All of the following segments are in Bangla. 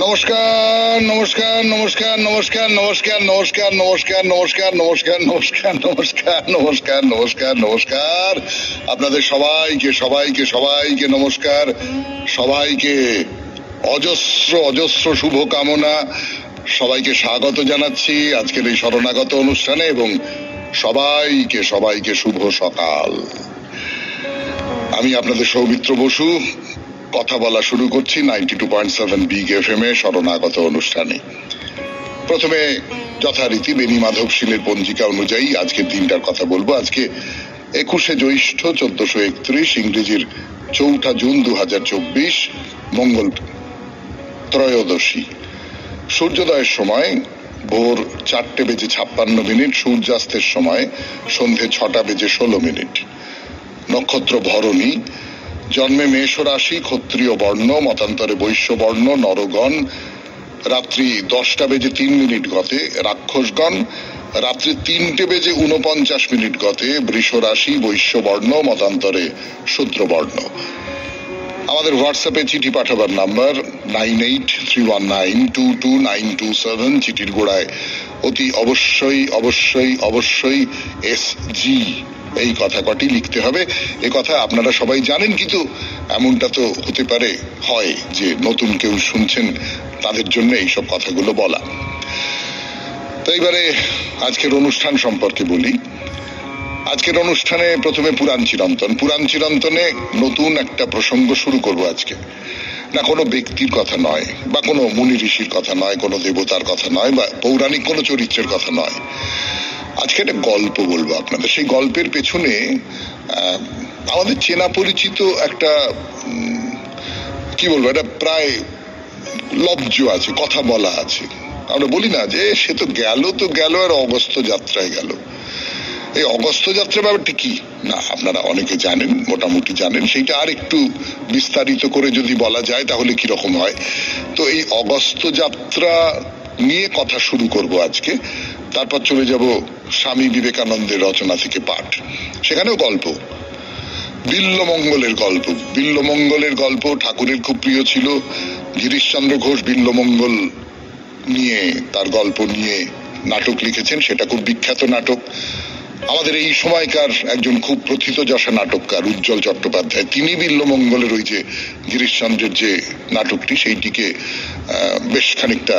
নমস্কার নমস্কার নমস্কার নমস্কার নমস্কার নমস্কার নমস্কার নমস্কার নমস্কার নমস্কার নমস্কার নমস্কার নমস্কার নমস্কার আপনাদের সবাইকে সবাইকে সবাইকে নমস্কার, সবাইকে অজস্র অজস্র শুভ কামনা, সবাইকে স্বাগত জানাচ্ছি আজকের এই শরণাগত অনুষ্ঠানে এবং সবাইকে সবাইকে শুভ সকাল। আমি আপনাদের সৌমিত্র বসু কথা বলা শুরু করছি 92.7 বিগ এফএম এ শরণাগত অনুষ্ঠানে। প্রথমে যথারীতি বেনি মাধবশীলের পঞ্জিকা অনুযায়ী আজকের দিনটার কথা বলবো। আজকে 21শে জ্যৈষ্ঠ 1431, ইংরেজির 4 জুন 2024, মঙ্গল ত্রয়োদশী। সূর্যোদয়ের সময় ভোর 4:56, সূর্যাস্তের সময় সন্ধে 6:16। নক্ষত্র ভরণী, জন্মে মেষ রাশি, ক্ষত্রিয় বর্ণ, মতান্তরে বৈশ্য বর্ণ, নরগণ। রাত্রি 10:03 গতে রাক্ষসগণ, রাত্রি 3:49 গতে বৃষ রাশি, বৈশ্য বর্ণ, মতান্তরে শূদ্র বর্ণ। আমাদের হোয়াটসঅ্যাপে চিঠি পাঠাবার নাম্বার 9831922927। চিঠির গোড়ায় অতি অবশ্যই অবশ্যই অবশ্যই SG এই কথা কটি লিখতে হবে। এ কথা আপনারা সবাই জানেন, কিন্তু এমনটা তো হতে পারে হয় যে নতুন কেউ শুনছেন, তাদের জন্য এইসব কথাগুলো বলা। তো এইবারে আজকের অনুষ্ঠান সম্পর্কে বলি। আজকের অনুষ্ঠানে প্রথমে পুরাণ চিরন্তন। পুরাণ চিরন্তনে নতুন একটা প্রসঙ্গ শুরু করব আজকে। না কোনো ব্যক্তির কথা নয়, বা কোনো মুনি ঋষির কথা নয়, কোনো দেবতার কথা নয়, বা পৌরাণিক কোনো চরিত্রের কথা নয়। আজকে একটা গল্প বলবো আপনাদের। সেই গল্পের পেছনে আমাদের চেনা পরিচিত একটা কি বলবো, এটা প্রায় লব্জ আছে, কথা বলা আছে। আমরা বলি না যে সে তো গেল আর অগস্ত্য যাত্রায় গেল। এই অগস্ত্য যাত্রা ব্যাপারটা কি না আপনারা অনেকে জানেন, মোটামুটি জানেন। সেইটা আর একটু বিস্তারিত করে যদি বলা যায় তাহলে কিরকম হয়। তো এই অগস্ত্য যাত্রা নিয়ে কথা শুরু করব আজকে। তারপর চলে যাব স্বামী বিবেকানন্দের রচনা থেকে পাঠ, সেখানেও গল্প, বিল্বমঙ্গলের গল্প। বিল্বমঙ্গলের গল্প ঠাকুরের খুব প্রিয় ছিল। গিরিশচন্দ্র ঘোষ বিল্বমঙ্গল নিয়ে, তার গল্প নিয়ে নাটক লিখেছেন, সেটা খুব বিখ্যাত নাটক। আমাদের এই সময়কার একজন খুব প্রথিতযশা নাটককার উজ্জ্বল চট্টোপাধ্যায়, তিনি বিল্বমঙ্গলের ওই যে গিরিশচন্দ্রের যে নাটকটি, সেইটিকে বেশ খানিকটা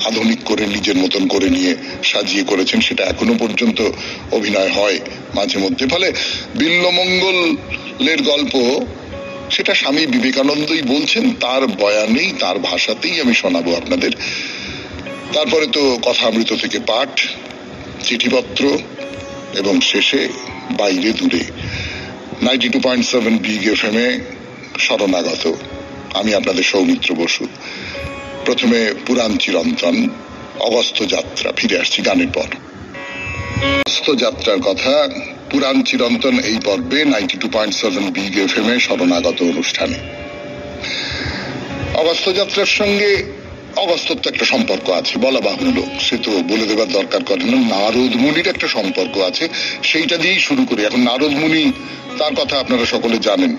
আধুনিক করে নিজের মতন করে নিয়ে সাজিয়ে করেছেন। সেটা এখনো পর্যন্ত অভিনয় হয় মাঝে মধ্যে। ফলে বিল্বমঙ্গলের গল্প সেটা স্বামী বিবেকানন্দই বলছেন, তার বয়ানেই, তার ভাষাতেই আমি শোনাবো আপনাদের। তারপরে তো কথামৃত থেকে পাঠ, চিঠিপত্র এবং শেষে বাইরে দূরে। 92.7 বিগ এফএম এ শরণাগত আমি আপনাদের সৌমিত্র বসু। প্রথমে পুরাণ চিরন্তন, অগস্ত্য যাত্রা। ফিরে আসছি গানের পর। অগস্ত্য যাত্রার কথা, পুরাণ চিরন্তন এই পর্বে 92.7 বিগ এফএম এ শরণাগত অনুষ্ঠানে। অগস্ত্য যাত্রার সঙ্গে অগস্ত্যর তো একটা সম্পর্ক আছে, বলা বাহুল্য, সে তো বলে দেবার দরকার করে না। নারদ মুনির একটা সম্পর্ক আছে, সেইটা দিয়েই শুরু করি। এখন নারদ মুনি, তার কথা আপনারা সকলে জানেন।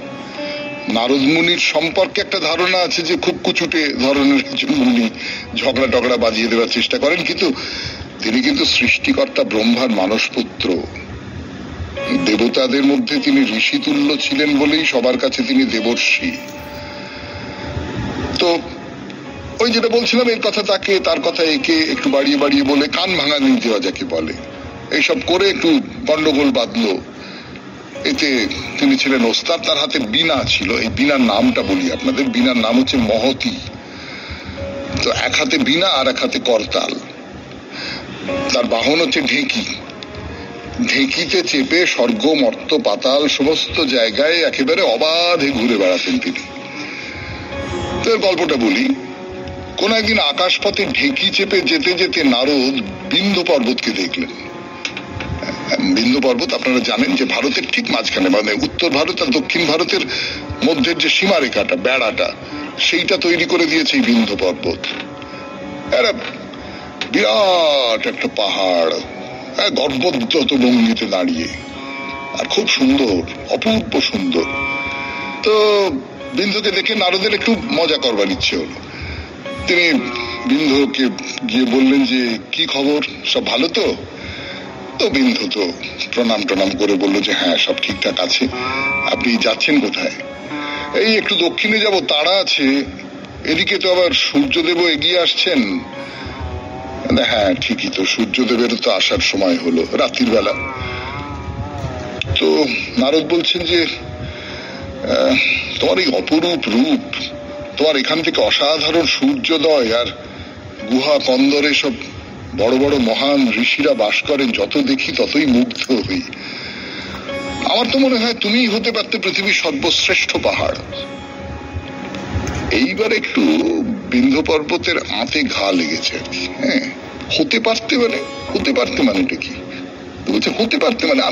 নারদ মুনির সম্পর্কে একটা ধারণা আছে যে খুব কুচুটে ধরনের একজন মুনি, ঝগড়া টগড়া বাজিয়ে দেওয়ার চেষ্টা করেন, কিন্তু তিনি কিন্তু সৃষ্টিকর্তা ব্রহ্মার মানসপুত্র। দেবতাদের মধ্যে তিনি ঋষিতুল্য ছিলেন বলেই সবার কাছে তিনি দেবর্ষি। তো ওই যেটা বলছিলাম, এর কথা তাকে, তার কথা একে একটু বাড়িয়ে বাড়িয়ে বলে কান ভাঙানি দেওয়া যাকে বলে, এইসব করে একটু গন্ডগোল বাঁধলো। এতে তিনি ছিলেন ওস্তাদ। তার হাতে বীণা ছিল। এই বীণার নামটা বলি আপনাদের। বীণার নাম হচ্ছে মহতী। তো এক হাতে বীণা আর এক হাতে করতাল। তার বাহন হচ্ছে ঢেঁকি। ঢেঁকিতে চেপে স্বর্গ মর্ত পাতাল সমস্ত জায়গায় একেবারে অবাধে ঘুরে বেড়াতেন তিনি। তো গল্পটা বলি। কোন একদিন আকাশপথে ঢেঁকি চেপে যেতে যেতে নারদ বিন্ধ্য পর্বতকে দেখলেন। বিন্ধ্য পর্বত আপনারা জানেন যে ভারতের ঠিক মাঝখানে, মানে উত্তর ভারত আর দক্ষিণ ভারতের মধ্যে যে সীমারেখাটা, বেড়াটা, সেইটা তৈরি করে দিয়েছে এই বিন্ধ্য পর্বত। একটা বিরাট একটা পাহাড়, গর্ভদত্ত ভঙ্গিতে দাঁড়িয়ে, আর খুব সুন্দর, অপূর্ব সুন্দর। তো বিন্দুকে দেখে নারদের একটু মজা করবার ইচ্ছে হলো। তিনি বিন্ধুকে গিয়ে বললেন যে কি খবর, সব ভালো তো? তো বিন্ধু তো প্রণাম টনাম করে বললো যে হ্যাঁ সব ঠিকঠাক আছে। আপনি যাচ্ছেন কোথায়? এই একটু দক্ষিণে যাব, তাড়া আছে। এদিকে তো আবার সূর্যদেবও এগিয়ে আসছেন। হ্যাঁ ঠিকই তো, সূর্যদেবের তো আসার সময় হলো, রাত্রির বেলা। তো নারদ বলছেন যে তোমার এই অপরূপ রূপ, তোমার এখান থেকে অসাধারণ সূর্যোদয়, আর গুহা কন্দরে সব বড় বড় মহান ঋষিরা বাস করেন, যত দেখি ততই মুগ্ধ হই। আমার তো মনে হয় তুমিই হতে পারতে পৃথিবীর সর্বশ্রেষ্ঠ পাহাড়। এইবার একটু বিন্ধ্য পর্বতের আঁতে ঘা লেগেছে আর কি। হ্যাঁ, হতে পারতে মানেটা কি? বলছে হতে পারতে মানে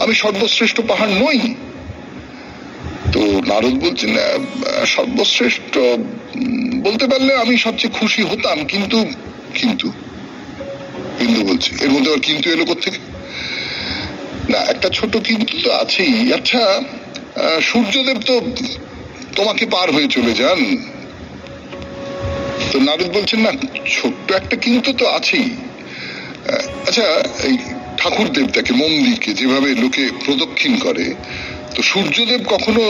আমি সর্বশ্রেষ্ঠ পাহাড় নই। তো নারদ বলছেন সর্বশ্রেষ্ঠ বলতে পারলে আমি সবচেয়ে খুশি হতাম, কিন্তু বিন্দু বলছে এর মধ্যে আবার কিন্তু এলো কোত্থেকে? না, একটা ছোট কিন্তু তো আছেই। আচ্ছা, সূর্যদেব তো তোমাকে পার হয়ে চলে যান। তো নারদ বলছেন না, ছোট্ট একটা কিন্তু তো আছেই। আচ্ছা, এই ঠাকুর দেবতাকে, মন্দিরকে যেভাবে লোকে প্রদক্ষিণ করে, তো সূর্যদেব কখনো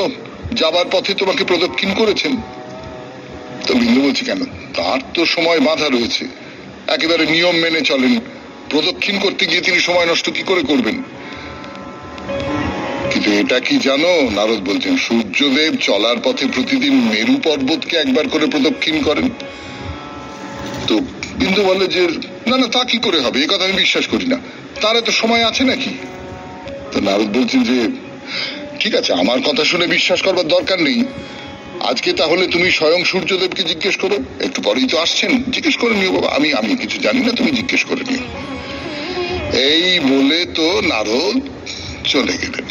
যাবার পথে তোমাকে প্রদক্ষিণ করেছেন? তো বিন্দু বলছে কেন, তার তো সময় বাঁধা রয়েছে, একেবারে নিয়ম মেনে চলেন। প্রদক্ষিণ করতে গিয়ে তিনি সময় নষ্ট কি করে করবেন? কিন্তু এটা কি জানো, নারদ বলছেন সূর্যদেব চলার পথে প্রতিদিন মেরু পর্বতকে একবার করে প্রদক্ষিণ করেন। তো বিন্দু বলে যে না না, তা কি করে হবে, এ কথা আমি বিশ্বাস করি না, তার এত সময় আছে নাকি? তো নারদ বলছেন যে ঠিক আছে, আমার কথা শুনে বিশ্বাস করবার দরকার নেই। আজকে তাহলে তুমি স্বয়ং সূর্যদেবকে জিজ্ঞেস করো, একটু পরেই তো আসছেন, জিজ্ঞেস করে নিও বাবা, আমি কিছু জানি না, তুমি জিজ্ঞেস করে নিও। এই বলে তো নারদ চলে গেলেন।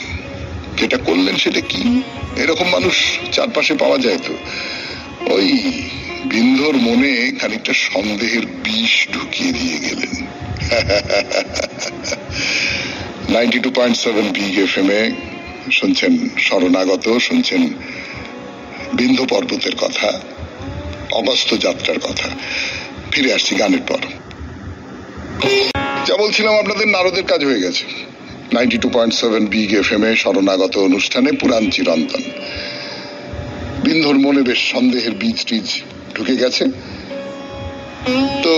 যেটা করলেন সেটা কি? এরকম মানুষ চারপাশে পাওয়া যায় তো। ওই বিন্ধুর মনে খানিকটা সন্দেহের বিষ ঢুকিয়ে দিয়ে গেলেন। 92.7 বিগ এফএম এ শুনছেন শরণাগত, শুনছেন বিন্ধ্য পর্বতের কথা, অগস্ত্য যাত্রার কথা। ফিরে আসছি গানের পর। যা বলছিলাম, আপনাদের নারদের কাজ হয়ে গেছে। 92.7 বিগ এফএম এ শরণাগত অনুষ্ঠানে পুরাণ চিরন্তন। বিন্ধুর মনে বেশ সন্দেহের বীজ টিজ ঢুকে গেছে। তো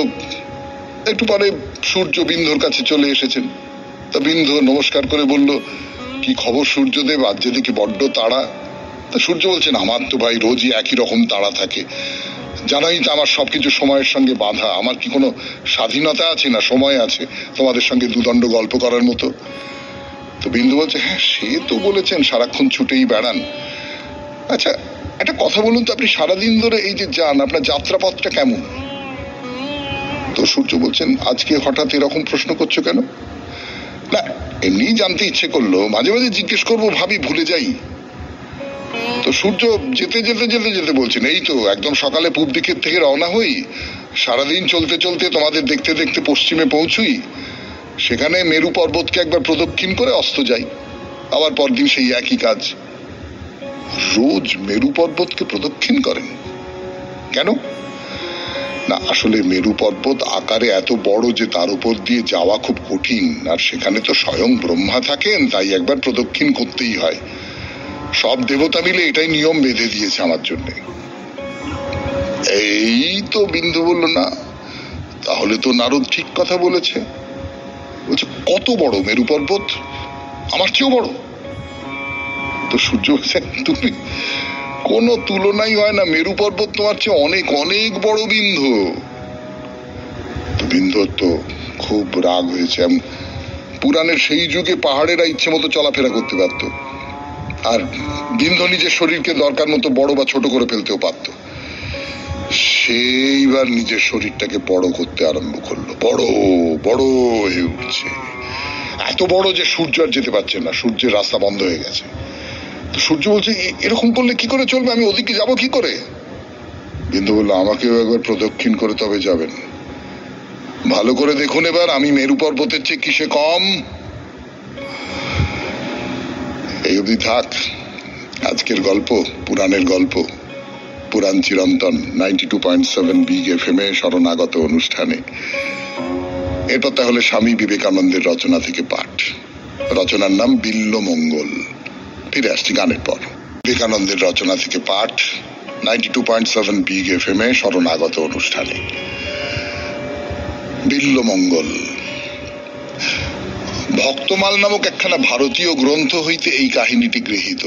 একটু পরে সূর্য বিন্ধুর কাছে চলে এসেছেন। তা বিন্ধু নমস্কার করে বলল, কি খবর সূর্যদেব, আজ যে দেখি বড্ড তাড়া? তা সূর্য বলছেন, আমার তো ভাই রোজই একই রকম তাড়া থাকে, জানাই তো আমার সবকিছু সময়ের সঙ্গে বাঁধা। আমার কি কোনো স্বাধীনতা আছে, না সময় আছে তোমাদের সঙ্গে দুদণ্ড গল্প করার মতো? তো বিন্দু বলছে, হ্যাঁ সে তো বলেছেন সারাক্ষণ ছুটেই বেড়ান। আচ্ছা একটা কথা বলুন তো, আপনি সারাদিন ধরে এই যে যান, আপনার যাত্রাপথটা কেমন? তো সূর্য বলছেন, আজকে হঠাৎ এরকম প্রশ্ন করছো কেন? না, এমনি জানতে ইচ্ছে করলো, মাঝে মাঝে জিজ্ঞেস করবো ভাবি ভুলে যাই। তো সূর্য যেতে যেতে যেতে যেতে বলছেন, এই তো একদম সকালে পূব দিকের থেকে রওনা হই, সারাদিন চলতে চলতে তোমাদের দেখতে দেখতে পশ্চিমে পৌঁছুই, সেখানে মেরু পর্বতকে একবার প্রদক্ষিণ করে অস্ত যাই, আবার পরদিন সেই একই কাজ। রোজ মেরু পর্বতকে প্রদক্ষিণ করেন কেন? না, আসলে মেরু পর্বত আকারে এত বড় যে তার উপর দিয়ে যাওয়া খুব কঠিন, আর সেখানে তো স্বয়ং ব্রহ্মা থাকেন, তাই একবার প্রদক্ষিণ করতেই হয়। সব দেবতা মিলে এটাই নিয়ম বেঁধে দিয়েছে আমার জন্য। এই তো বিন্দু বলল, না তাহলে তো নারদ ঠিক কথা বলেছে। বলছে, কত বড় মেরু পর্বত? আমার চেয়েও বড়। তো সূর্য বলছে, তুমি কোনো তুলনাই হয় না, মেরু পর্বত তোমার চেয়ে অনেক অনেক বড় বিন্ধু। তো বিন্ধুর তো খুব রাগ হয়েছে। পুরাণের সেই যুগে পাহাড়েরা ইচ্ছে মতো চলাফেরা করতে পারত, আর বিন্ধু নিজের শরীরকে দরকার মতো বড় বা ছোট করে ফেলতেও পারত। সেইবার নিজের শরীরটাকে বড় করতে আরম্ভ করলো, বড় বড় হয়ে উঠছে, এত বড় যে সূর্য আর যেতে পারছে না, সূর্যের রাস্তা বন্ধ হয়ে গেছে। তো সূর্য বলছে, এরকম করলে কি করে চলবে, আমি ওদিকে যাব কি করে? বিন্দু বললো, আমাকেও একবার প্রদক্ষিণ করে তবে যাবেন। ভালো করে দেখুন এবার, আমি মেরু পর্বতের চেয়ে কিসে কম? এই অবধি থাক আজকের গল্প, পুরাণের গল্প। পুরাণ চিরন্তন 92.7 বিগ FM শরণাগত অনুষ্ঠানে। এরপর তাহলে স্বামী বিবেকানন্দের রচনা থেকে পাঠ। রচনার নাম বিল্বমঙ্গল। ফিরে আসছি গানের পর। বিবেকানন্দের রচনা থেকে পাঠ 92.7 বিগ FM শরণাগত অনুষ্ঠানে। বিল্বমঙ্গল। ভক্তমাল নামক একখানা ভারতীয় গ্রন্থ হইতে এই কাহিনীটি গৃহীত।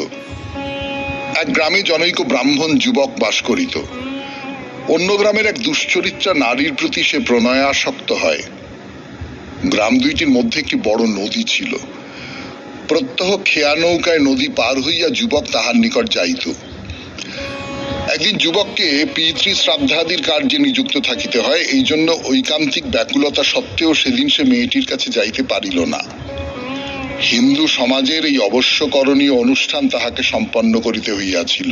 এক গ্রামে জনৈক ব্রাহ্মণ যুবক বাস করিত। অন্য গ্রামের এক দুশ্চরিত্রা নারীর প্রতি সে প্রণয়াসক্ত হয়। গ্রাম দুইটির মধ্যে একটি বড় নদী ছিল। প্রত্যহ খেয়া নৌকায় নদী পার হইয়া যুবক তাহার নিকট যাইত। একদিন যুবককে পিতৃ শ্রাদ্ধাদির কার্যে নিযুক্ত থাকিতে হয়, এই জন্য ঐকান্তিক ব্যাকুলতা সত্ত্বেও সেদিন সে মেয়েটির কাছে যাইতে পারিল না। হিন্দু সমাজের এই অবশ্যকরণীয় অনুষ্ঠান তাহাকে সম্পন্ন করিতে হইয়াছিল।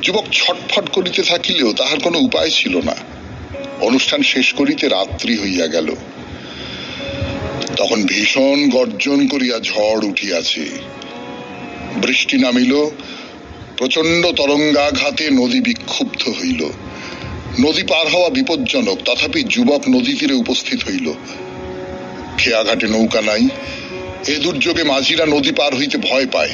যুবক ছটফট করিতে থাকিলেও তাহার কোনো উপায় ছিল না। অনুষ্ঠান শেষ করিতে রাত্রি হইয়া গেল। তখন ভীষণ গর্জন করিয়া ঝড় উঠিয়াছে। বৃষ্টি নামিল। প্রচন্ড তরঙ্গাঘাতে নদী বিক্ষুব্ধ হইল। নদী পার হওয়া বিপজ্জনক, তথাপি যুবক নদী তীরে উপস্থিত হইল। খেয়াঘাটে নৌকা নাই। এ দুর্যোগে মাঝিরা নদী পার হইতে ভয় পায়।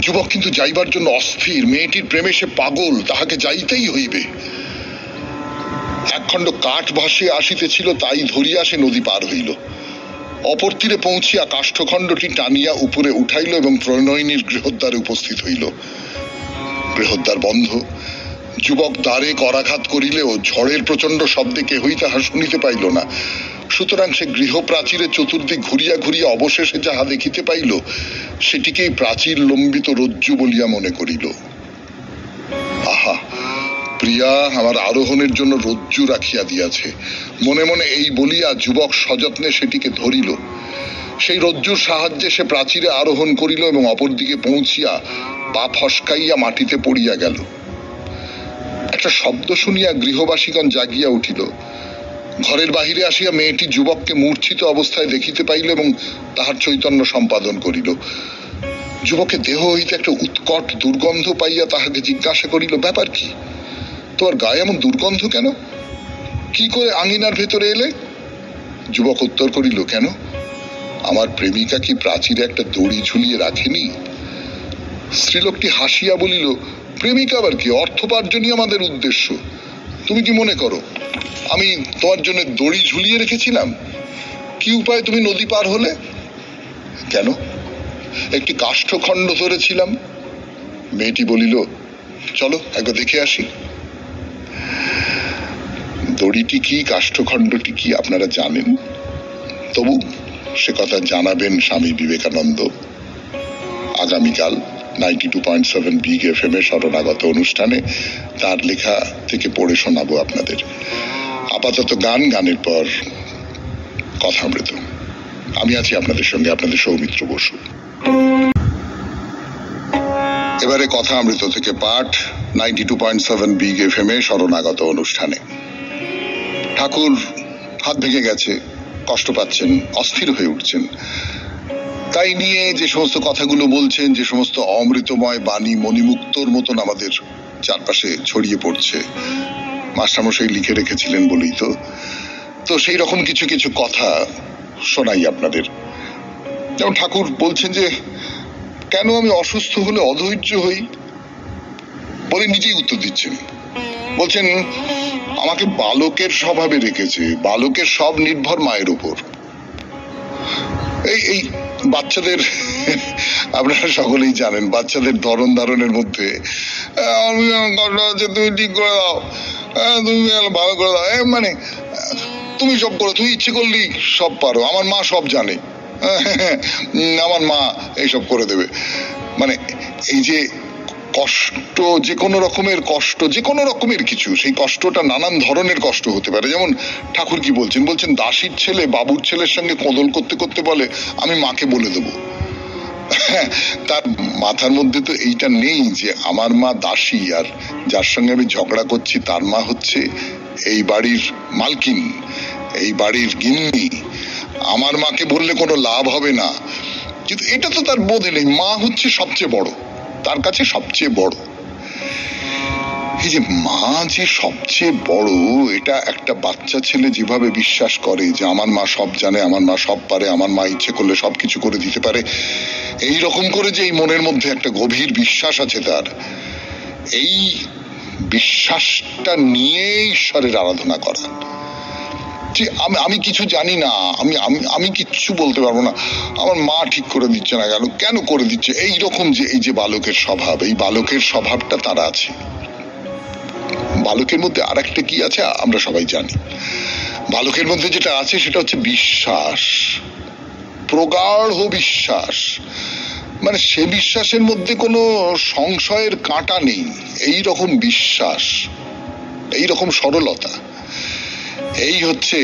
যুবক কিন্তু যাইবার জন্য অস্থির। মেয়েটির প্রেমে সে পাগল, তাহাকে যাইতেই হইবে। একখণ্ড কাঠ ভাসিয়া আসিতেছিল, তাই ধরিয়া সে নদী পার হইল। অপর তীরে পৌঁছিয়া কাষ্ঠখণ্ডটি টানিয়া উপরে উঠাইল এবং প্রণয়িনীর গৃহদ্বারে উপস্থিত হইল। গৃহদ্বার বন্ধ। যুবক দ্বারে করাঘাত করিলেও ঝড়ের প্রচন্ড শব্দে কেহই তাহা শুনিতে পাইল না। সুতরাং সে গৃহ প্রাচীরে চতুর্দিক ঘুরিয়া ঘুরিয়া অবশেষে যাহা দেখিতে পাইল, সেটিকেই প্রাচীর লম্বিত রজ্জু বলিয়া মনে করিল। আহা, প্রিয়া আমার আরোহণের জন্য রজ্জু রাখিয়া দিয়াছে। মনে মনে এই বলিয়া যুবক সযত্নে সেটিকে ধরিল। সেই রজ্জুর সাহায্যে সে প্রাচীরে আরোহণ করিল এবং অপরদিকে পৌঁছিয়া পা ফসকাইয়া মাটিতে পড়িয়া গেল। একটা শব্দ শুনিয়া গৃহবাসীগণ জাগিয়া উঠিল। ঘরের বাহিরে আসিয়া মেয়েটি যুবককে মূর্ছিত অবস্থায় দেখিতে পাইল এবং তাহার চৈতন্য সম্পাদন করিল। যুবকের দেহ হইতে একটা উৎকট দুর্গন্ধ পাইয়া তাহাকে জিজ্ঞাসা করিল, ব্যাপার কি? তোমার গায়ে এমন দুর্গন্ধ কেন? কি করে আঙিনার ভেতরে এলে? যুবক উত্তর করিল, কেন, আমার প্রেমিকা কি প্রাচীরে একটা দড়ি ঝুলিয়ে রাখেনি? স্ত্রীলোকটি হাসিয়া বলিল, প্রেমিকা আবার কি? অর্থোপার্জনই আমাদের উদ্দেশ্য। তুমি কি মনে করো আমি তোমার জন্য দড়ি ঝুলিয়ে রেখেছিলাম? কি উপায় তুমি নদী পার হলে? কেন, একটি কাষ্ঠখণ্ড ধরেছিলাম। মেয়েটি বলিল, চলো একবার দেখে আসি। দড়িটি কি, কাষ্ঠখণ্ডটি কি আপনারা জানেন, তবু সে কথা জানাবেন স্বামী বিবেকানন্দ আগামীকাল 92.7 বিগ FM শরণাগত অনুষ্ঠানে। তার লেখা থেকে পড়ে শোনাবো আপনাদের। আপাতত গানের পর কথামৃত। আমি আছি আপনাদের সঙ্গে, আপনাদের সৌমিত্র বসু। এবারে কথামৃত থেকে পাঠ 92.7 বিগ FM শরণাগত অনুষ্ঠানে। ঠাকুর হাত ভেঙে গেছে, কষ্ট পাচ্ছেন, অস্থির হয়ে উঠছেন। তাই নিয়ে যে সমস্ত কথাগুলো বলছেন, যে সমস্ত অমৃতময় বাণী মণিমুক্তর মতন আমাদের চারপাশে ছড়িয়ে পড়ছে, মাস্টারমশাই লিখে রেখেছিলেন বলেই তো সেই রকম কিছু কিছু কথা শোনাই আপনাদের। যেমন ঠাকুর বলছেন যে কেন আমি অসুস্থ হলে অধৈর্য হই, বলে নিজেই উত্তর দিচ্ছেন। বলছেন, আমাকে বালকের স্বভাবে রেখেছে, বালকের সব নির্ভর মায়ের উপর। এই বাচ্চাদের আপনারা সকলেই জানেন, বাচ্চাদের ধরন ধারণের মধ্যে তুমি ঠিক করে দাও, তুমি ভালো করে দাও, মানে তুমি সব করো, তুমি ইচ্ছে করলেই সব পারো, আমার মা সব জানে, আমার মা এইসব করে দেবে। মানে এই যে কষ্ট, যে কোনো রকমের কষ্ট, যে কোনো রকমের কিছু, সেই কষ্টটা নানান ধরনের কষ্ট হতে পারে। যেমন ঠাকুর কি বলছেন, দাসীর ছেলে বাবুর ছেলের সঙ্গে কোদল করতে করতে বলে, আমি মাকে বলে দেবো। তার মাথার মধ্যে তো এইটা নেই যে আমার মা দাসী, আর যার সঙ্গে আমি ঝগড়া করছি তার মা হচ্ছে এই বাড়ির মালকিন, এই বাড়ির গিন্নি। আমার মাকে বললে কোনো লাভ হবে না। কিন্তু এটা তো তার বোধে নেই, মা হচ্ছে সবচেয়ে বড়, তার কাছে সবচেয়ে বড়। এই যে মা যে সবচেয়ে বড়, এটা একটা বাচ্চা ছেলে যেভাবে বিশ্বাস করে যে আমার মা সব জানে, আমার মা সব পারে, আমার মা ইচ্ছে করলে সবকিছু করে দিতে পারে, এই রকম করে যে এই মনের মধ্যে একটা গভীর বিশ্বাস আছে তার, এই বিশ্বাসটা নিয়ে ঈশ্বরের আরাধনা করা। যে আমি কিছু জানি না, আমি কিচ্ছু বলতে পারবো না, আমার মা ঠিক করে দিচ্ছে না, কেন করে দিচ্ছে, এই রকম যে এই যে বালকের স্বভাব, এই বালকের স্বভাবটা তার আছে। বালকের মধ্যে আর একটা কি আছে আমরা সবাই জানি। বালকের মধ্যে যেটা আছে সেটা হচ্ছে বিশ্বাস, প্রগাঢ় বিশ্বাস। মানে সে বিশ্বাসের মধ্যে কোনো সংশয়ের কাঁটা নেই, এই রকম বিশ্বাস, এই রকম সরলতা, এই হচ্ছে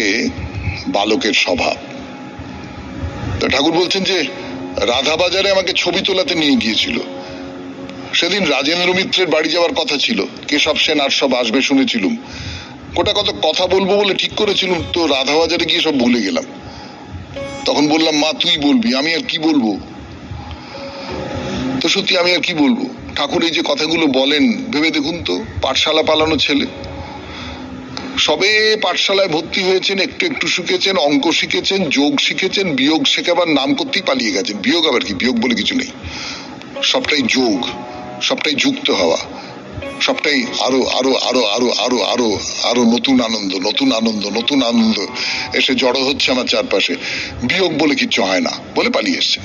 বালকের স্বভাব। তো ঠাকুর বলছেন যে রাধা বাজারে আমাকে ছবি তোলাতে নিয়ে গিয়েছিল, সেদিন রাজেন্দ্র মিত্রের বাড়ি যাওয়ার কথা ছিল, কেশব সেন আর সব আসবে শুনেছিলুম, গোটা কত কথা বলবো বলে ঠিক করেছিলুম, তো রাধা বাজারে গিয়ে সব ভুলে গেলাম। তখন বললাম মা তুই বলবি, আমি আর কি বলবো। তো সত্যি আমি আর কি বলবো। ঠাকুর এই যে কথাগুলো বলেন ভেবে দেখুন তো, পাঠশালা পালানো ছেলে, সবে পাঠশালায় ভর্তি হয়েছেন, একটু একটু শিখেছেন, অঙ্ক শিখেছেন, যোগ শিখেছেন, বিয়োগ শেখাবার নাম করতেই পালিয়ে গেছেন। বিয়োগ আবার কি, বিয়োগ বলে কিছু নেই, সবটাই যোগ, সবটাই যুক্ত হওয়া, সবটাই আরো আরো আরো আরো আরো আরো আরো নতুন আনন্দ, নতুন আনন্দ, নতুন আনন্দ এসে জড়ো হচ্ছে আমার চারপাশে। বিয়োগ বলে কিচ্ছু হয় না বলে পালিয়ে এসছে।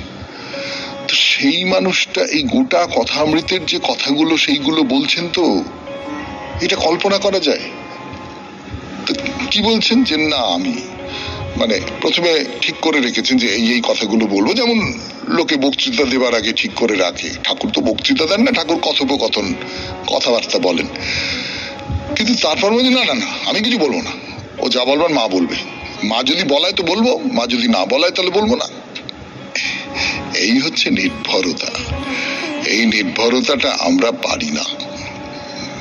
তো সেই মানুষটা এই গোটা কথামৃতের যে কথাগুলো সেইগুলো বলছেন, তো এটা কল্পনা করা যায়। তো কি বলছেন যে না আমি মানে প্রথমে ঠিক করে রেখেছেন যে এই কথাগুলো বলবো, যেমন লোকে বক্তৃতা দেবার আগে ঠিক করে রাখে। ঠাকুর তো বক্তৃতা দেন না, ঠাকুর কথোপকথন, কথাবার্তা বলেন। কিন্তু তারপর বলছি না না না আমি কিছু বলবো না, ও যা বলবার মা বলবে, মা যদি বলায় তো বলবো, মা যদি না বলায় তাহলে বলবো না। এই হচ্ছে নির্ভরতা। এই নির্ভরতাটা আমরা পারি না।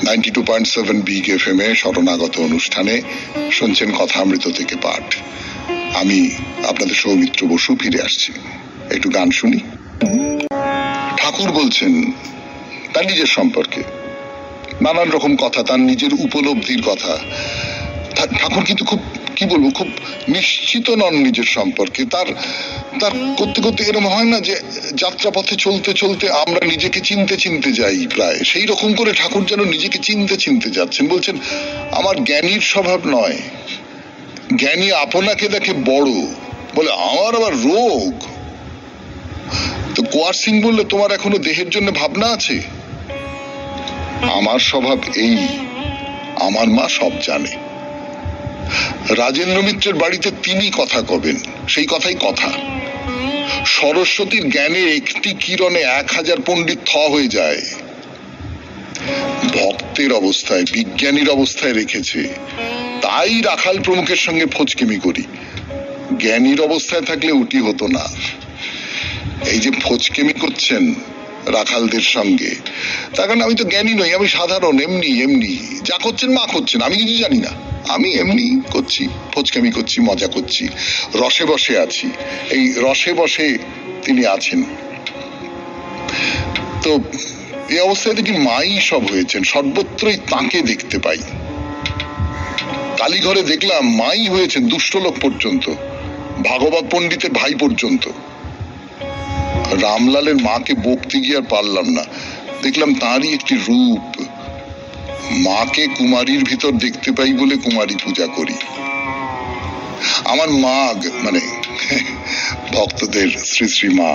92.7 বিগ FM এ শরণাগত অনুষ্ঠানে শুনছেন কথামৃত থেকে পাঠ। আমি আপনাদের সৌমিত্র বসু ফিরে আসছি, একটু গান শুনি। ঠাকুর বলছেন তার নিজের সম্পর্কে নানান রকম কথা, তার নিজের উপলব্ধির কথা। ঠাকুর কিন্তু খুব কি বলবো, খুব নিশ্চিত নন নিজের সম্পর্কে। তার করতে করতে এরকম হয় না যে যাত্রাপথে চলতে চলতে আমরা নিজেকে চিনতে চিনতে যাই, প্রায় সেই রকম করে ঠাকুর যেন নিজেকে চিনতে চিনতে যাচ্ছেন। বলছেন আমার জ্ঞানীর স্বভাব নয়, জ্ঞানী আপনাকে দেখে বড়, বলে আমার আবার রোগ। তো কুয়ার সিং বললে তোমার এখনো দেহের জন্য ভাবনা আছে। আমার স্বভাব এই, আমার মা সব জানে। রাজেন্দ্র মিত্রের বাড়িতে তিনি কথা কবেন, সেই কথাই কথা। সরস্বতীর জ্ঞানের একটি কিরণে 1000 পণ্ডিত থ হয়ে যায়। ভক্তের অবস্থায়, বিজ্ঞানীর অবস্থায় রেখেছে, তাই রাখাল প্রমুখের সঙ্গে ফচকেমি করি। জ্ঞানীর অবস্থায় থাকলে উটি হতো না। এই যে ফচকেমি করছেন রাখালদের সঙ্গে, তার কারণ আমি তো জ্ঞানী নই, আমি সাধারণ, এমনি এমনি যা করছেন মা করছেন, আমি কিছু জানি না, আমি এমনি করছি, ফচকামি করছি, মজা করছি, রসে বসে আছি। এই রসে বসে তিনি আছেন। তো এই অবস্থায় দেখি মাই সব হয়েছেন, সর্বত্রই তাকে দেখতে পাই। কালীঘরে দেখলাম মাই হয়েছেন, দুষ্ট লোক পর্যন্ত, ভাগবত পণ্ডিতের ভাই পর্যন্ত। রামলালের মাকে বকতে গিয়ে আর পারলাম না, দেখলাম তাঁরই একটি রূপ। মাকে কুমারীর ভিতর দেখতে পাই বলে কুমারী পূজা করি। আমার মা মানে ভক্তদের শ্রী শ্রী মা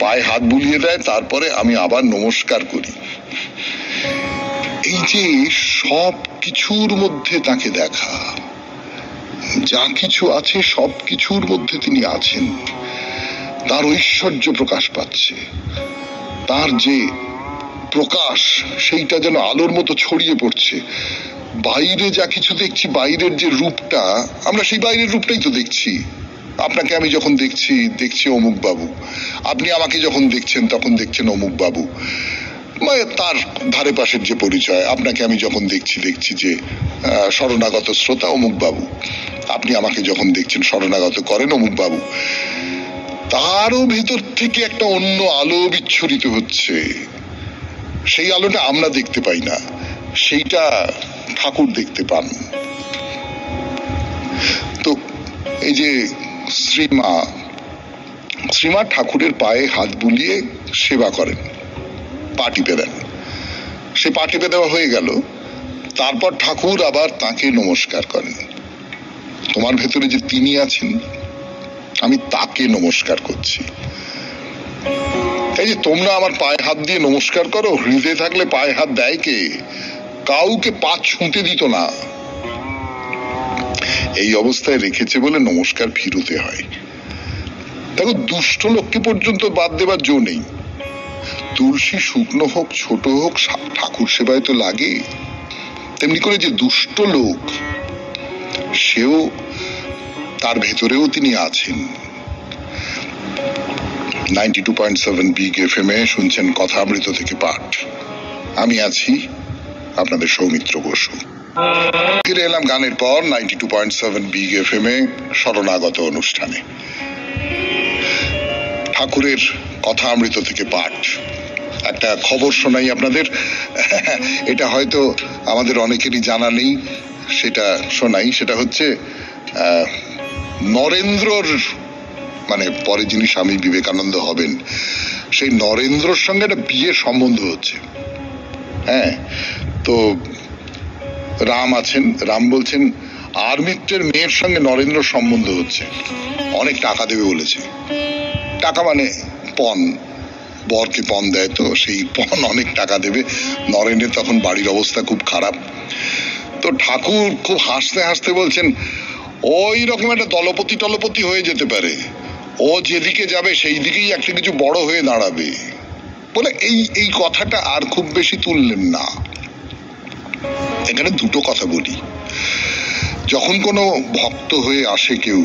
পায়ে হাত বুলিয়ে দেয়, তারপরে আমি আবার নমস্কার করি। এই যে সব কিছুর মধ্যে তাকে দেখা, যা কিছু আছে সব কিছুর মধ্যে তিনি আছেন, তার ঐশ্বর্য প্রকাশ পাচ্ছে, তার যে প্রকাশ সেইটা যেন আলোর মতো ছড়িয়ে পড়ছে। বাইরে যা কিছু দেখছি, বাইরের যে রূপটা, আমরা সেই বাইরের রূপটাই তো দেখছি। আপনাকে আমি যখন দেখছি অমুক বাবু, আপনি আমাকে যখন দেখছেন তখন দেখছেন অমুক বাবু, তার ধারে পাশের যে পরিচয়। আপনাকে আমি যখন দেখছি যে শরণাগত শ্রোতা অমুক বাবু, আপনি আমাকে যখন দেখছেন শরণাগত করেন অমুক বাবু। তারও ভিতর থেকে একটা অন্য আলো বিচ্ছুরিত হচ্ছে, সেই আলোটা আমরা দেখতে পাই না, সেইটা ঠাকুর দেখতে পান। তো এই যে শ্রীমা ঠাকুরের পায়ে হাত বুলিয়ে সেবা করেন, পা টিপে দেন। সে পা টিপে দেওয়া হয়ে গেল, তারপর ঠাকুর আবার তাকে নমস্কার করেন। তোমার ভেতরে যে তিনি আছেন, আমি তাকে নমস্কার করছি। এই যে তোমরা আমার পায়ে হাত দিয়ে নমস্কার করো, হৃদয়ে থাকলে পায়ে হাত দেয় কে? কাউকে পা ছুঁতে দিত না। এই অবস্থায় রেখেছে বলে নমস্কার ফিরতে হয়। দেখো, দুষ্ট লোককে পর্যন্ত বাদ দেবার জো নেই। তুলসী শুকনো হোক ছোট হোক, ঠাকুর সেবায় তো লাগে। তেমনি করে যে দুষ্ট লোক, সেও, তার ভেতরেও তিনি আছেন। 92.7 বিগ এফএম এ শুনছেন কথামৃত থেকে পাঠ। আমি আছি আপনাদের সৌমিত্র বসু। ফিরে এলাম গানের পর 92.7 বিগ এফএম এ শরণাগত অনুষ্ঠানে। ঠাকুরের কথামৃত থেকে পাঠ। একটা খবর শোনাই আপনাদের, এটা হয়তো আমাদের অনেকেরই জানা নেই, সেটা শোনাই। সেটা হচ্ছে নরেন্দ্রর, মানে পরে যিনি স্বামী বিবেকানন্দ হবেন, সেই নরেন্দ্রর সঙ্গে একটা বিয়ের সম্বন্ধ হচ্ছে। হ্যাঁ, তো রাম আছেন, রাম বলছেন আর মিত্রের মেয়ের সঙ্গে নরেন্দ্র সম্বন্ধ হচ্ছে, অনেক টাকা দেবে বলেছে। টাকা মানে পণ, বরকে পণ দেয়, তো সেই পণ অনেক টাকা দেবে। নরেন্দ্রের তখন বাড়ির অবস্থা খুব খারাপ। তো ঠাকুর খুব হাসতে হাসতে বলছেন, ওই রকম একটা দলপতি হয়ে যেতে পারে, ও যেদিকে যাবে সেই দিকেই একটা কিছু বড় হয়ে দাঁড়াবে বলে এই কথাটা আর খুব বেশি তুললেন না। এখানে দুটো কথা বলি। যখন কোনো ভক্ত হয়ে আসে কেউ,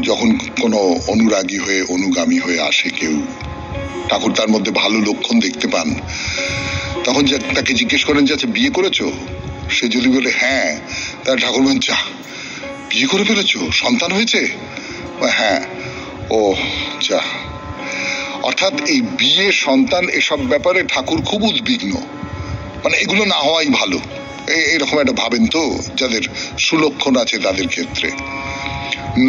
যখন কোনো অনুরাগী হয়ে অনুগামী হয়ে আসে কেউ, ঠাকুর তার মধ্যে ভালো লক্ষণ দেখতে পান, তখন তাকে জিজ্ঞেস করেন যে আচ্ছা বিয়ে করেছো? সে যদি বলে হ্যাঁ, তাহলে ঠাকুর বলেন যা, বিয়ে করে ফেলেছো, সন্তান হয়েছে? হ্যাঁ। ও যা। অর্থাৎ এই বিয়ে, সন্তান, এসব ব্যাপারে ঠাকুর খুব উদ্বিগ্ন, মানে এগুলো না হওয়াই ভালো, এইরকম একটা ভাবেন তো যাদের সুলক্ষণ আছে তাদের ক্ষেত্রে।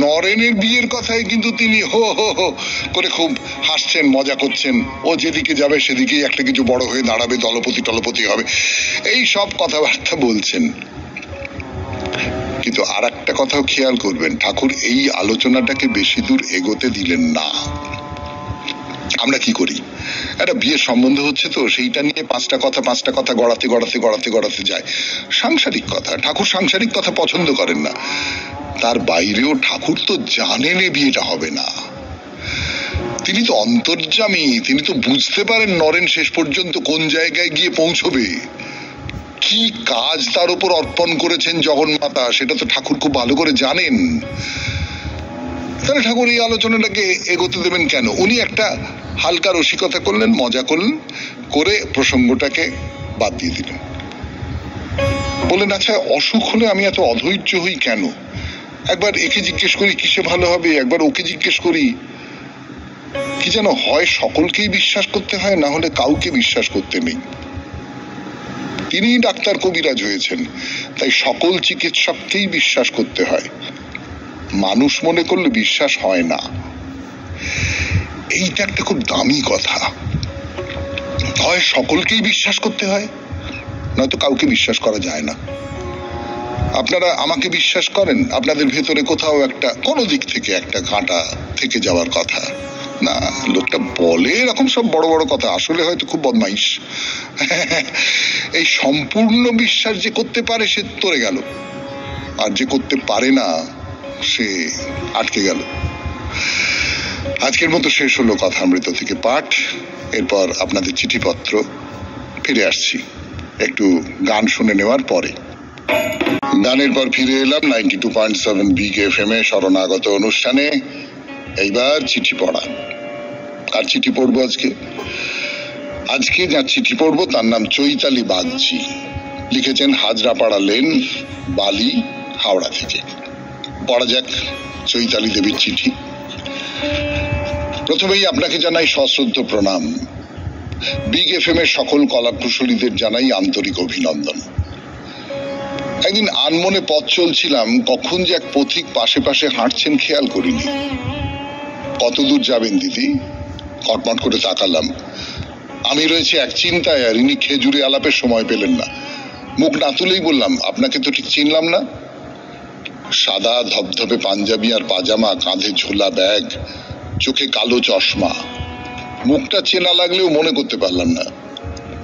নরেনের বিয়ের কথায় কিন্তু তিনি হো হো হো করে খুব হাসছেন, মজা করছেন, ও যেদিকে যাবে সেদিকেই একটা কিছু বড় হয়ে দাঁড়াবে, দলপতি হবে, এই সব কথাবার্তা বলছেন। কিন্তু আর একটা কথাও খেয়াল করবেন, ঠাকুর এই আলোচনাটাকে বেশি দূর এগোতে দিলেন না। আমরা কি করি, একটা বিয়ের সম্বন্ধ হচ্ছে, তো সেইটা নিয়ে পাঁচটা কথা গড়াতে যায়, সাংসারিক কথা। ঠাকুর সাংসারিক কথা পছন্দ করেন না। তার বাইরেও ঠাকুর তো জানেন এ বিয়েটা হবে না। তিনি তো অন্তর্যামী, তিনি তো বুঝতে পারেন নরেন শেষ পর্যন্ত কোন জায়গায় গিয়ে পৌঁছবে, কি কাজ তার উপর অর্পণ করেছেন জগন্মাতা, সেটা তো ঠাকুর খুব ভালো করে জানেন। তাহলে ঠাকুর এই আলোচনাটাকে এগোতে দেবেন কেন? উনি একটা হালকা রসিকতা করলেন, মজা করলেন, করে প্রসঙ্গটাকে বাদ দিয়ে দিলেন। বললেন আচ্ছা, অসুখ হলে আমি এত অধৈর্য হই কেন? একবার একে জিজ্ঞেস করি কিসে ভালো হবে, একবার ওকে জিজ্ঞেস করি। কি যেন হয় সকলকেই বিশ্বাস করতে হয়, না হলে কাউকে বিশ্বাস করতে নেই। তিনি ডাক্তার কবিরাজ হয়েছেন, তাই সকল চিকিৎসককেই বিশ্বাস করতে হয়, মানুষ মনে করলে বিশ্বাস হয় না। এইটা একটা খুব দামি কথা। হয় সকলকেই বিশ্বাস করতে হয়, নয়তো কাউকে বিশ্বাস করা যায় না। আপনারা আমাকে বিশ্বাস করেন, আপনাদের ভেতরে কোথাও একটা কোনো দিক থেকে একটা কাঁটা থেকে যাওয়ার কথা না। লোকটা বলে এরকম সব বড় বড় কথা, আসলে হয়তো খুব বদমাইশ। এই সম্পূর্ণ বিশ্বাস যে করতে পারে সে তরে গেল, আর যে করতে পারে না সে আটকে গেল। আজকের মতো শেষ হলো কথামৃত থেকে পাঠ। এরপর আপনাদের চিঠিপত্র। ফিরে আসছি একটু গান শুনে নেওয়ার পরে। গানের পর ফিরে এলাম 92.7 বিগ এফএম এ শরণাগত অনুষ্ঠানে। এইবার চিঠি পড়া। আর চিঠি পড়বো আজকে যার চিঠি পড়বো তার নাম চৈতালি বাগচি। লিখেছেন হাজরাপাড়া লেন, বালি, হাওড়া থেকে। পড়া যাক চৈতালি দেবীর চিঠি। প্রথমেই আপনাকে জানাই সশ্রদ্ধ প্রণাম। বিগ এফএম এর সকল কলাকুশলীদের জানাই আন্তরিক অভিনন্দন। একদিন আনমনে পথ চলছিলাম, কখন যে এক পথিক পাশে পাশে হাঁটছেন খেয়াল করিনি। কত দূর যাবেন দিদি? কটমট করে তাকালাম। আমি রয়েছে এক চিন্তায়, আর ইনি খেজুরে আলাপের সময় পেলেন না। মুখ না তুলেই বললাম, আপনাকে তো ঠিক চিনলাম না। সাদা ধবধবে পাঞ্জাবি আর পাজামা, কাঁধে ঝোলা ব্যাগ, চোখে কালো চশমা। মুখটা চেনা লাগলেও মনে করতে পারলাম না।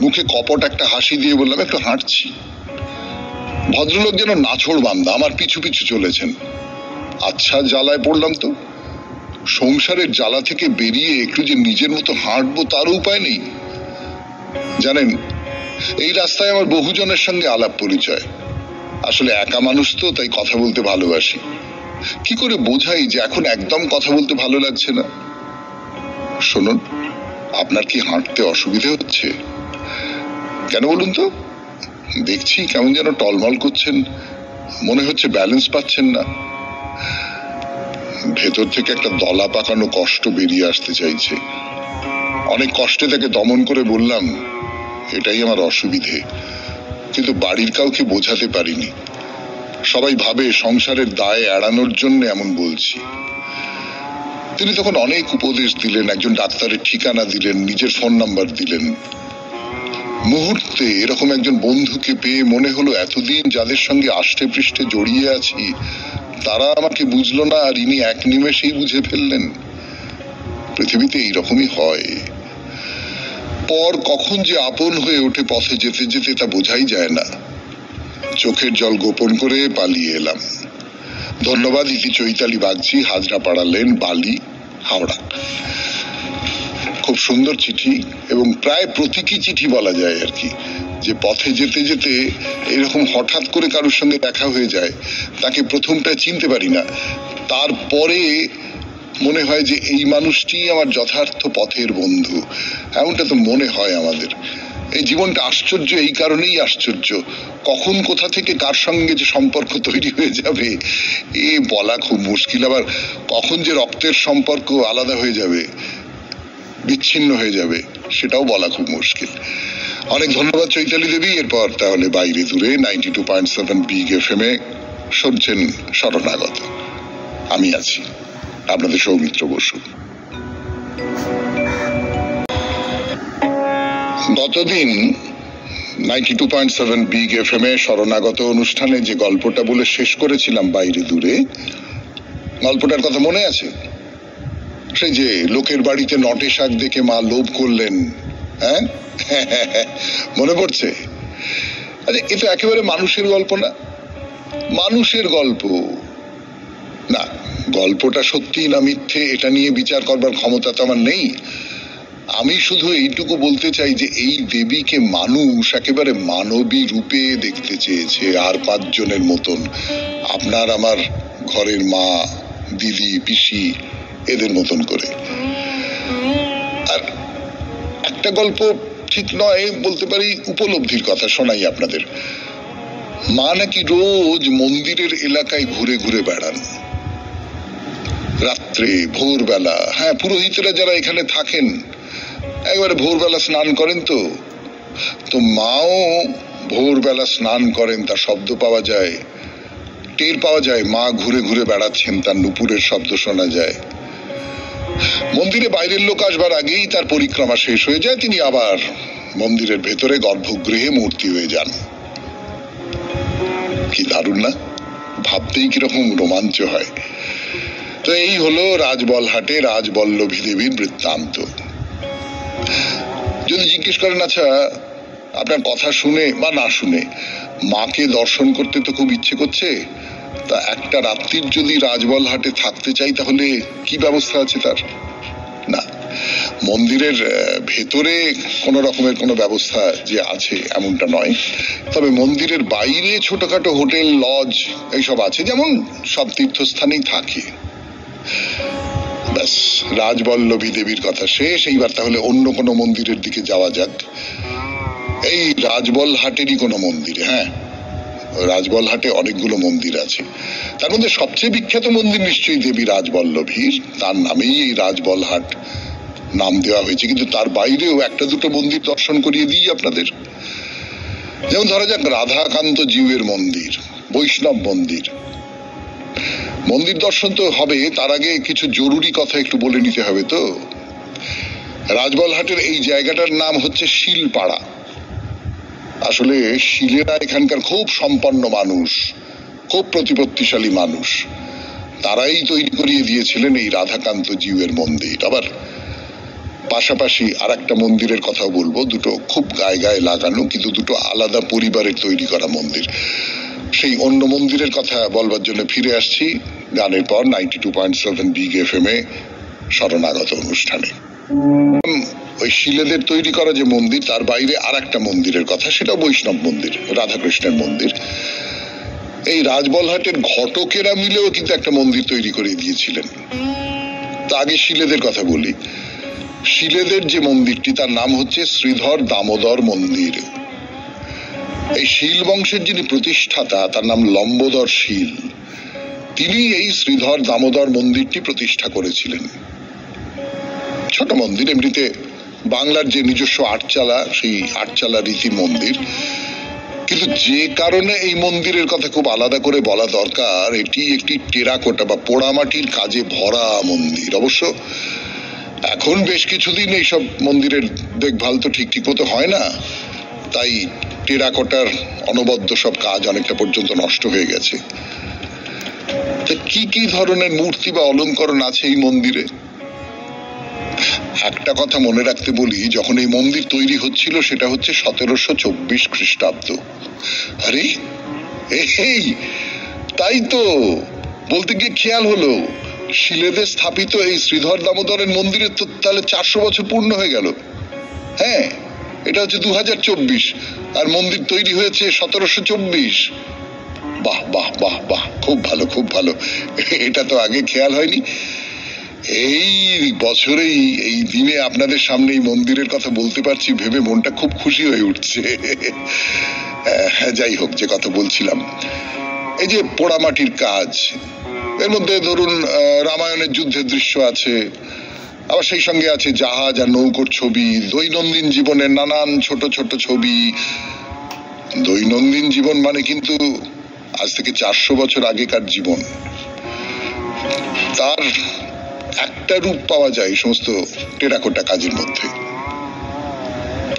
মুখে কপট একটা হাসি দিয়ে বললাম, একটু হাঁটছি। ভদ্রলোক যেন নাছোড় বান্দা আমার পিছু পিছু চলেছেন। আচ্ছা, জ্বালায় পড়লাম তো। সংসারের জ্বালা থেকে বেরিয়ে একটু যে নিজের মতো হাঁটবো তার উপায় নেই। জানেন, এই রাস্তায় আমার বহুজনের সঙ্গে আলাপ পরিচয়। আসলে একা মানুষ তো, তাই কথা বলতে ভালোবাসি। কি করে বোঝাই যে এখন একদম কথা বলতে ভালো লাগছে না? শুনুন, আপনার কি হাঁটতে অসুবিধে হচ্ছে? কেন বলুন তো? দেখছি কেমন যেন টলমল করছেন, মনে হচ্ছে ব্যালেন্স পাচ্ছেন না। ভেতর থেকে একটা দলা পাকানো কষ্ট বেরিয়ে আসতে চাইছে। অনেক কষ্টে তাকে দমন করে বললাম, এটাই আমার অসুবিধে, কিন্তু বাড়ির কাউকে বোঝাতে পারিনি। সবাই ভাবে সংসারের দায় এড়ানোর জন্য এমন বলছি। তিনি তখন অনেক উপদেশ দিলেন, একজন ডাক্তারের ঠিকানা দিলেন, নিজের ফোন নাম্বার দিলেন। মুহূর্তে এরকম একজন বন্ধুকে পেয়ে মনে হলো এতদিন যাদের সঙ্গে আষ্টে পৃষ্ঠে জড়িয়ে আছি তারা আমাকে বুঝলো না, আর ইনি এক নিমেষেই বুঝে ফেললেন। পৃথিবীতে এইরকমই হয়। পর কখন যে আপন হয়ে ওঠে পথে যেতে যেতে তা বোঝাই যায় না। চোখের জল গোপন করে পালিয়ে এলাম। ধন্যবাদ ইতি চৈতালি বাগচি, হাজরাপাড়া লেন, বালি, হাওড়া। খুব সুন্দর চিঠি, এবং প্রায় প্রতীকী চিঠি বলা যায় আর কি। যে পথে যেতে যেতে এরকম হঠাৎ করে কারোর সঙ্গে দেখা হয়ে যায়, তাকে প্রথমটা চিনতে পারি না, তারপরে মনে হয় যে এই মানুষটি আমার যথার্থ পথের বন্ধু। এমনটা তো মনে হয় আমাদের। এই জীবনটা আশ্চর্য, এই কারণেই আশ্চর্য। কখন কোথা থেকে কার সঙ্গে যে সম্পর্ক তৈরি হয়ে যাবে এ বলা খুব মুশকিল। আবার কখন যে রক্তের সম্পর্ক আলাদা হয়ে যাবে, বিচ্ছিন্ন হয়ে যাবে, সেটাও বলা খুব মুশকিল। অনেক ধন্যবাদ চৈতালি দেবী। এরপর তাহলে বাইরে দূরে 92.7 বিগ FM এ শুনছেন শরণাগত। আমি আছি আপনাদের সৌমিত্র বসু। গতদিন 92.7 বিগ FM এ শরণাগত অনুষ্ঠানে যে গল্পটা বলে শেষ করেছিলাম বাইরে দূরে, গল্পটার কথা মনে আছে? সেই যে লোকের বাড়িতে নটে শাক দেখে মা লোভ করলেন, হ্যাঁ? মনে পড়ছে? আচ্ছা, এটা একেবারে মানুষের গল্প না? মানুষের গল্প না। গল্পটা সত্যি না মিথ্যে এটা নিয়ে বিচার করবার ক্ষমতা তো আমার নেই। আমি শুধু এইটুকু বলতে চাই যে এই দেবীকে মানুষ একেবারে মানবী রূপে দেখতে চেয়েছে, আর 5 জনের মতন। আপনার আমার ঘরের মা, দিদি, পিসি, এদের মতন করে। আর একটা গল্প ঠিক নয়, বলতে পারি উপলব্ধির কথা শোনাই আপনাদের। মা নাকি রোজ মন্দিরের এলাকায় ঘুরে ঘুরে বেড়ান, রাত্রে, ভোরবেলা। হ্যাঁ, পুরোহিতরা যারা এখানে থাকেন একবারে ভোরবেলা স্নান করেন। তো মাও ভোরবেলা স্নান করেন, তার শব্দ পাওয়া যায়, টের পাওয়া যায় মা ঘুরে ঘুরে বেড়াচ্ছেন, তার নুপুরের শব্দ শোনা যায়। মন্দিরে বাইরের লোক আসবার আগেই তার পরিক্রমা শেষ হয়ে যায়, তিনি আবার মন্দিরের ভেতরে গর্ভগৃহে মূর্তি হয়ে যান। কি দারুণ না? ভাবতেই কিরকম রোমাঞ্চ হয়। তো এই হলো রাজবলহাটে রাজবল্লভী দেবীর বৃত্তান্ত। যদি জিজ্ঞেস করেন, আচ্ছা আপনার কথা শুনে বা না শুনে মাকে দর্শন করতে তো খুব ইচ্ছে করছে, তা একটা রাত্রির যদি রাজবলহাটে থাকতে চাই তাহলে কি ব্যবস্থা আছে তার? না, মন্দিরের ভেতরে কোন রকমের কোনো ব্যবস্থা যে আছে এমনটা নয়, তবে মন্দিরের বাইরে ছোটখাটো হোটেল, লজ এইসব আছে, যেমন সব তীর্থস্থানেই থাকে। ব্যাস, রাজবল্লভী দেবীর কথা শেষ। এইবার তাহলে অন্য কোনো মন্দিরের দিকে যাওয়া যাক। এই রাজবলহাটেরই কোনো মন্দিরে। হ্যাঁ, রাজবলহাটে অনেকগুলো মন্দির আছে, তার মধ্যে সবচেয়ে বিখ্যাত মন্দির নিশ্চয়ই দেবী রাজবল্লভীর। তার নামেই এই রাজবলহাট নাম দেওয়া হয়েছে। কিন্তু তার বাইরেও একটা দুটো মন্দির দর্শন করিয়ে দিই আপনাদের। যেমন ধরা যাক রাধাকান্ত জিউয়ের মন্দির, বৈষ্ণব মন্দির। মন্দির দর্শন তো হবে, তার আগে কিছু জরুরি কথা একটু বলে নিতে হবে। তো রাজবলহাটের এই জায়গাটার নাম হচ্ছে শিলপাড়া। আসলে শিলেরা এখানকার খুব সম্পন্ন মানুষ, খুব প্রতিপত্তিশালী মানুষ, তারাই তৈরি করিয়ে দিয়েছিলেন এই রাধাকান্ত জিউয়ের মন্দির। আবার পাশাপাশি আর একটা মন্দিরের কথাও বলবো, দুটো খুব গায়ে গায়ে লাগানো কিন্তু দুটো আলাদা পরিবারের তৈরি করা মন্দির। সেই অন্য মন্দিরের কথা বলবার জন্য ফিরে আসছি গানের পর 92.7 বিগ এফএম এ শরণাগত অনুষ্ঠানে। ওই শিলেদের তৈরি করা যে মন্দির, তার বাইরে আর একটা মন্দিরের কথা, সেটা বৈষ্ণব মন্দির, রাধাকৃষ্ণের মন্দির। এই রাজবলহাটের ঘটকেরা মিলেও কিন্তু একটা মন্দির তৈরি করে দিয়েছিলেন। তা আগে শিলেদের কথা বলি। শিলেদের যে মন্দিরটি, তার নাম হচ্ছে শ্রীধর দামোদর মন্দির। এই শীল বংশের যিনি প্রতিষ্ঠাতা, তার নাম লম্বোদর শীল। তিনি এই শ্রীধর দামোদর মন্দিরটি প্রতিষ্ঠা করেছিলেন। ছোট মন্দির, এমনিতে বাংলার যে নিজস্ব আটচালা, সেই আটচালা রীতির মন্দির। কিন্তু যে কারণে এই মন্দিরের কথা খুব আলাদা করে বলা দরকার, এটি একটি টেরাকোটা বা পোড়ামাটির কাজে ভরা মন্দির। অবশ্য এখন বেশ কিছুদিন এইসব মন্দিরের দেখভাল তো ঠিক মতো হয় না, তাই টেরাকোটার অনবদ্য সব কাজ অনেকটা পর্যন্ত নষ্ট হয়ে গেছে। কি কি ধরনের মূর্তি বা অলঙ্করণ আছে এই মন্দিরে? একটা কথা মনে রাখতে বলি, যখন এই মন্দির তৈরি হচ্ছিল সেটা হচ্ছে 1724 খ্রিস্টাব্দ। আরে এই তাই তো, বলতে গিয়ে খেয়াল হলো, শিলেদের স্থাপিত এই শ্রীধর দামোদরের মন্দিরের তো তাহলে 400 বছর পূর্ণ হয়ে গেল। হ্যাঁ, এটা হচ্ছে 2024, আর মন্দির তৈরি হয়েছে 1724। বাহ বাহ বাহ বাহ, খুব ভালো খুব ভালো, এটা তো আগে খেয়াল হয়নি। এই বছরেই এই দিনে আপনাদের সামনে এই মন্দিরের কথা বলতে পারছি ভেবে মনটা খুব খুশি হয়ে উঠছে। যাই হোক, যে কথা বলছিলাম, এই যে পোড়ামাটির কাজ, এর মধ্যে ধরুন রামায়ণের যুদ্ধের দৃশ্য আছে, আবার সেই সঙ্গে আছে জাহাজ আর নৌকোর ছবি, দৈনন্দিন জীবনের নানান ছোট ছোট ছবি। দৈনন্দিন জীবন মানে কিন্তু আজ থেকে 400 বছর আগেকার জীবন। তার একটা রূপ পাওয়া যায় এই সমস্ত টেরাকোটা কাজের মধ্যে।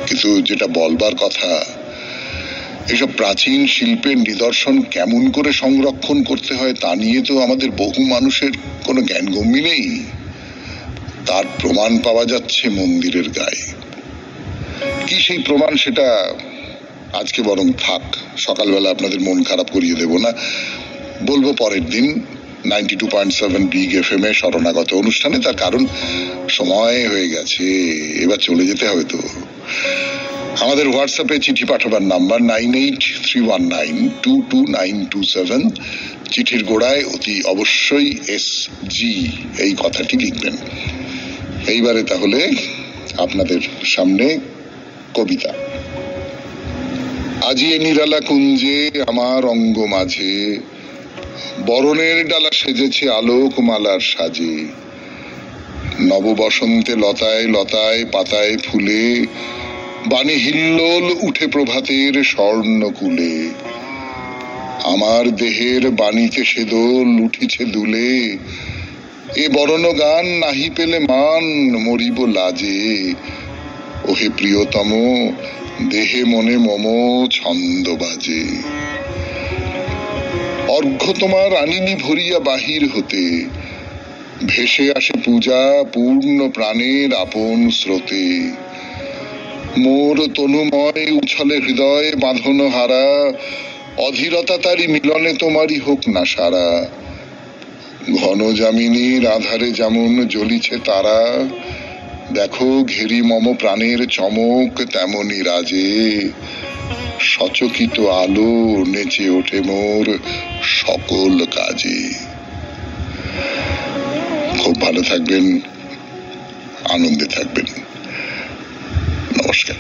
কিন্তু যেটা বলবার কথা, এইসব প্রাচীন শিল্পের নিদর্শন কেমন করে সংরক্ষণ করতে হয় তা নিয়ে তো আমাদের বহু মানুষের কোনো জ্ঞানগম্যি নেই। তার প্রমাণ পাওয়া যাচ্ছে মন্দিরের গায়ে। কি সেই প্রমাণ, সেটা আজকে বরং থাক, সকালবেলা আপনাদের মন খারাপ করিয়ে দেব না, বলবো পরের দিন 92.7 বিগ এফএম এ শরণাগত অনুষ্ঠানে। তার কারণ সময় হয়ে গেছে, এবার চলে যেতে হবে। তো আমাদের হোয়াটসঅ্যাপে চিঠি পাঠাবার নাম্বার 9831922927। চিঠির গোড়ায় অতি অবশ্যই SG এই কথাটি লিখবেন। এইবারে তাহলে আপনাদের সামনে কবিতা। আজি এ নিরালা কুঞ্জে আমার অঙ্গ মাঝে, বরণের ডালা সেজেছে আলোক মালার সাজে। নব বসন্তে লতায় লতায় পাতায় ফুলে, বাণী হিল্লোল উঠে প্রভাতের স্বর্ণ কুলে। আমার দেহের বাণীতে সে দোল উঠিছে দুলে, এ বরণ গান নাহি পেলে মান মরিব লাজে। ওহে প্রিয়তম দেহে মনে মম ছন্দ বাজে। অর্ঘ্য তোমার আনিনি ভরিয়া বাহির হতে, ভেসে আসে পূজা পূর্ণ প্রাণের আপন স্রোতে। মোর তনুময় উছলে হৃদয় বাঁধন হারা, অধীরতা তারি মিলনে তোমারই হোক না সারা। ঘন যামিনীর আধারে যেমন জ্বলিছে তারা, দেখো ঘেরি মম প্রাণের চমক তেমনি রাজে। সচকিত আলো নেচে ওঠে মোর সকল কাজে। খুব ভালো থাকবেন, আনন্দে থাকবেন। নমস্কার।